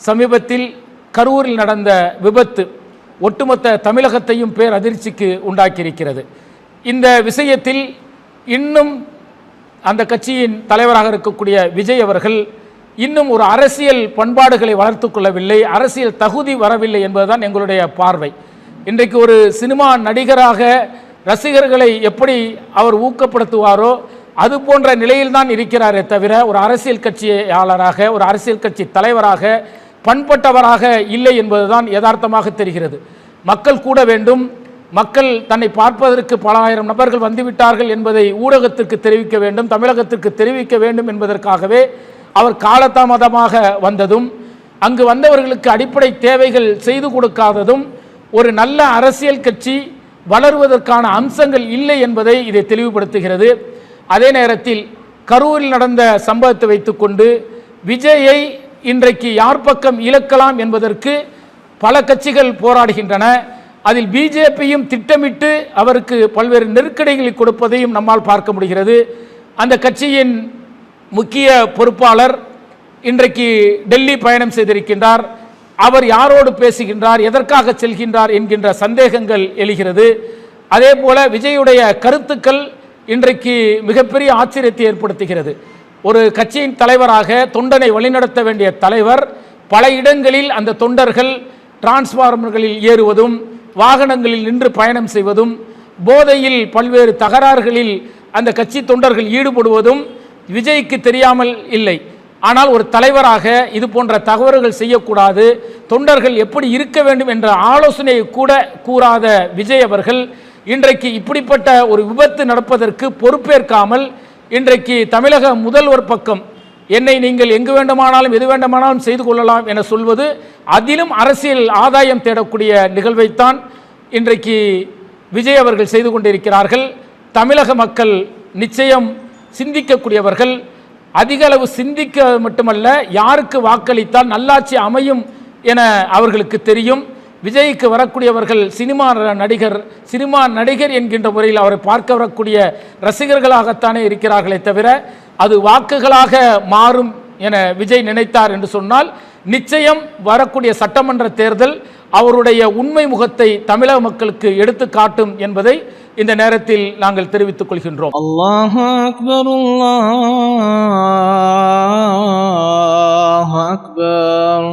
சமீபத்தில் கரூரில் நடந்த விபத்து ஒட்டுமொத்த தமிழகத்தையும் பேர் அதிர்ச்சிக்கு உண்டாக்கியிருக்கிறது. இந்த விஷயத்தில் இன்னும் அந்த கட்சியின் தலைவராக இருக்கக்கூடிய விஜய் அவர்கள் இன்னும் ஒரு அரசியல் பண்பாடுகளை வளர்த்து கொள்ளவில்லை, அரசியல் தகுதி வரவில்லை என்பதுதான் எங்களுடைய பார்வை. இன்றைக்கு ஒரு சினிமா நடிகராக ரசிகர்களை எப்படி அவர் ஊக்கப்படுத்துவாரோ அது போன்ற நிலையில்தான் இருக்கிறாரே தவிர ஒரு அரசியல் கட்சியாளராக, ஒரு அரசியல் கட்சி தலைவராக, பண்பட்டவராக இல்லை என்பதுதான் யதார்த்தமாக தெரிகிறது. மக்கள் கூட வேண்டும், மக்கள் தன்னை பார்ப்பதற்கு பல ஆயிரம் நபர்கள் வந்துவிட்டார்கள் என்பதை ஊடகத்திற்கு தெரிவிக்க வேண்டும், தமிழகத்திற்கு தெரிவிக்க வேண்டும் என்பதற்காகவே அவர் காலதாமதமாக வந்ததும், அங்கு வந்தவர்களுக்கு அடிப்படை தேவைகள் செய்து கொடுக்காததும், ஒரு நல்ல அரசியல் கட்சி வளருவதற்கான அம்சங்கள் இல்லை என்பதை இதை தெளிவுபடுத்துகிறது. அதே நேரத்தில் கரூரில் நடந்த சம்பவத்தை வைத்துக்கொண்டு விஜயை இன்றைக்கு யார் பக்கம் இழக்கலாம் என்பதற்கு பல கட்சிகள் போராடுகின்றன. அதில் பிஜேபியும் திட்டமிட்டு அவருக்கு பல்வேறு நெருக்கடிகளை கொடுப்பதையும் நம்மால் பார்க்க முடிகிறது. அந்த கட்சியின் முக்கிய பொறுப்பாளர் இன்றைக்கு டெல்லி பயணம் செய்திருக்கின்றார். அவர் யாரோடு பேசுகின்றார், எதற்காக செல்கின்றார் என்கின்ற சந்தேகங்கள் எழுகிறது. அதே போல விஜயுடைய கருத்துக்கள் இன்றைக்கு மிகப்பெரிய ஆச்சரியத்தை ஏற்படுத்துகிறது. ஒரு கட்சியின் தலைவராக தொண்டனை வழிநடத்த வேண்டிய தலைவர் பல இடங்களில் அந்த தொண்டர்கள் டிரான்ஸ்பார்மர்களில் ஏறுவதும், வாகனங்களில் நின்று பயணம் செய்வதும், போதையில் பல்வேறு தகராறுகளில் அந்த கட்சி தொண்டர்கள் ஈடுபடுவதும் விஜய்க்கு தெரியாமல் இல்லை. ஆனால் ஒரு தலைவராக இது போன்ற தகவல்கள் செய்யக்கூடாது, தொண்டர்கள் எப்படி இருக்க வேண்டும் என்ற ஆலோசனையை கூட கூறாத விஜய் அவர்கள் இன்றைக்கு இப்படிப்பட்ட ஒரு விபத்து நடப்பதற்கு பொறுப்பேற்காமல் இன்றைக்கு தமிழக முதல்வர் பக்கம் என்னை நீங்கள் எங்கு வேண்டுமானாலும் எது வேண்டுமானாலும் செய்து கொள்ளலாம் என சொல்வது, அதிலும் அரசியல் ஆதாயம் தேடக்கூடிய நிகழ்வைத்தான் இன்றைக்கு விஜய் அவர்கள் செய்து கொண்டிருக்கிறார்கள். தமிழக மக்கள் நிச்சயம் சிந்திக்கக்கூடியவர்கள். அதிக அளவு சிந்திக்க மட்டுமல்ல, யாருக்கு வாக்களித்தால் நல்லாட்சி அமையும் என அவர்களுக்கு தெரியும். விஜய்க்கு வரக்கூடியவர்கள் சினிமா நடிகர் என்கின்ற முறையில் அவரை பார்க்க வரக்கூடிய ரசிகர்களாகத்தானே இருக்கிறார்களே தவிர அது வாக்குகளாக மாறும் என விஜய் நினைத்தார் என்று சொன்னால் நிச்சயம் வரக்கூடிய சட்டமன்ற தேர்தல் அவருடைய உண்மை முகத்தை தமிழக மக்களுக்கு எடுத்து காட்டும் என்பதை இந்த நேரத்தில் நாங்கள் தெரிவித்துக் கொள்கின்றோம். அல்லாஹு அக்பர், அல்லாஹு அக்பர்.